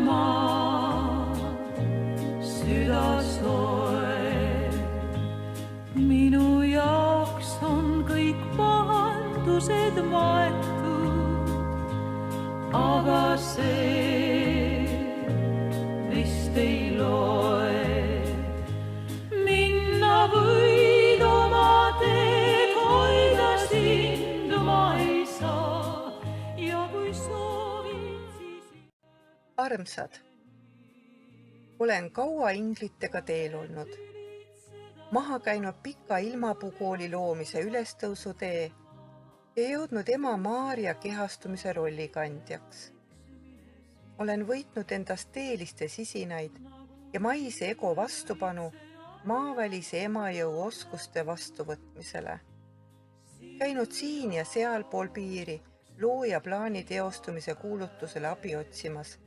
maa südas loeb. Minu jaoks on kõik pahandused maetud, aga see vist ei loe. Minna võid oma teed, hoida sind ma ei saa ja kui soovid, siis... Armsad, olen kaua inglitega teel olnud. Maha käinud pika ilmapuukooli loomise ülestõusutee ja jõudnud ema Maarja kehastumise rollikandjaks. Olen võitnud endast teeliste sisinaid ja maise ego vastupanu maavälise emajõu oskuste vastuvõtmisele. Käinud siin ja seal pool piiri looja plaani teostumise kuulutusele abi otsimas,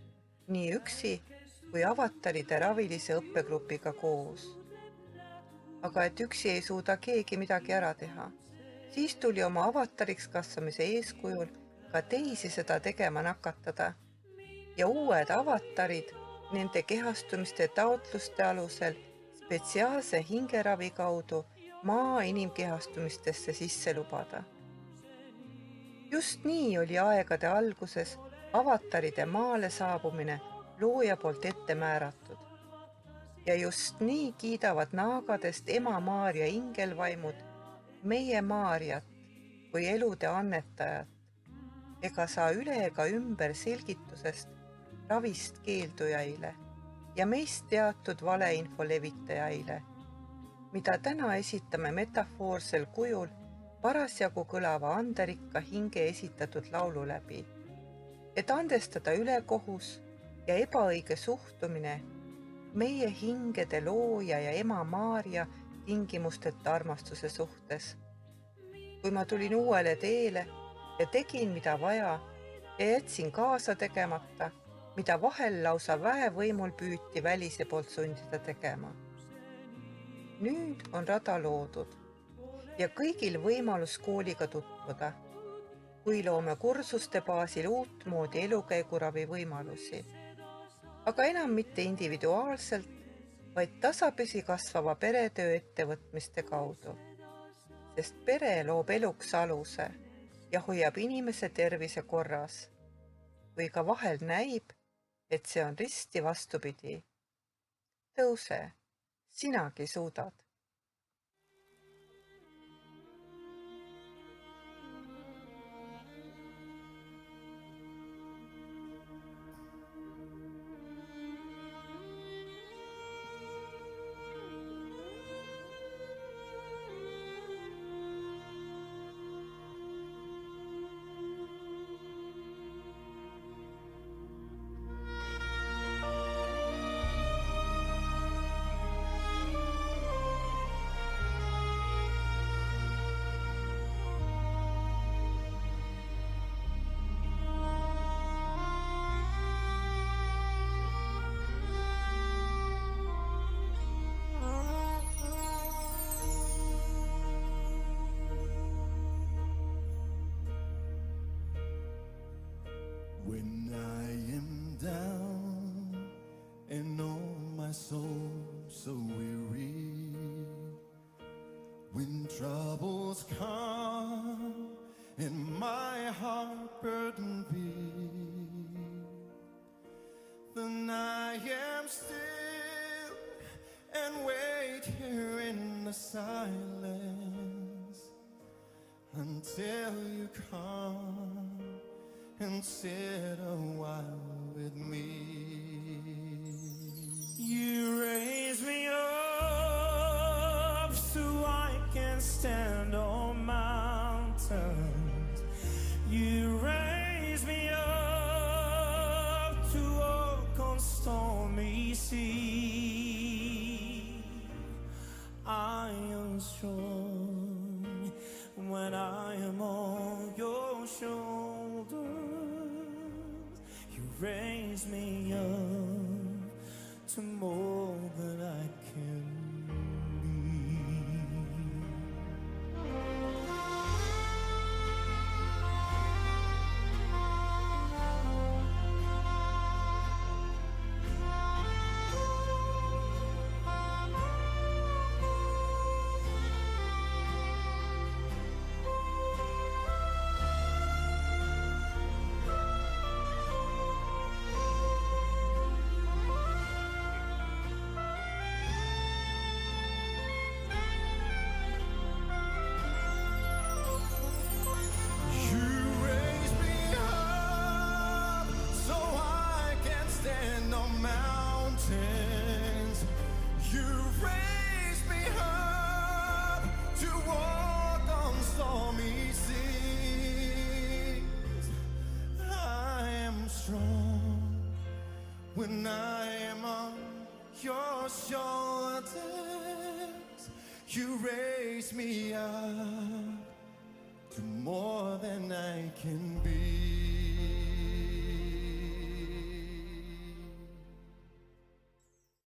nii üksi kui avataride ravilise õppegrupiga koos. Aga et üksi ei suuda keegi midagi ära teha, siis tuli oma avatariks kasvamise eeskujul ka teisi seda tegema nakatada ja uued avatarid nende kehastumiste taotluste alusel spetsiaalse hingeravi kaudu maa inimkehastumistesse sisse lubada. Just nii oli aegade alguses avataride maale saabumine looja poolt ette määratud. Ja just nii kiidavad naagadest ema Maarja ingelvaimud meie Maarjat kui elude annetajat, ega saa üle ega ümber selgitusest ravist keeldujaile ja meist teatud valeinfo levitajaile, mida täna esitame metafoorsel kujul parasjagu kõlava anderikka hinge esitatud laulu läbi, et andestada ülekohus ja ebaõige suhtumine meie hingede looja ja ema Maarja tingimusteta armastuse suhtes. Kui ma tulin uuele teele ja tegin mida vaja ja jätsin kaasa tegemata, mida vahel lausa väevõimul püüti välise poolt sundida tegema. Nüüd on rada loodud ja kõigil võimalus kooliga tutvuda, kui loome kursuste baasil uut moodi elukäiguravi võimalusi. Aga enam mitte individuaalselt, vaid tasapisi kasvava peretöö ettevõtmiste kaudu. Sest pere loob eluks aluse ja hoiab inimese tervise korras, või ka vahel näib, et see on risti vastupidi. Tõuse, sinagi suudad. When I am down and oh my soul so weary, when troubles come and my heart burdened be, then I am still and wait here in the silence until you come and sit a while with me. You raise me up so I can stand on mountains. You raise me up to walk on stormy sea. I am strong when I am on your shoulders. You raise me up to more than I can be. when I am on your shoulders. You raise me up to more than I can be.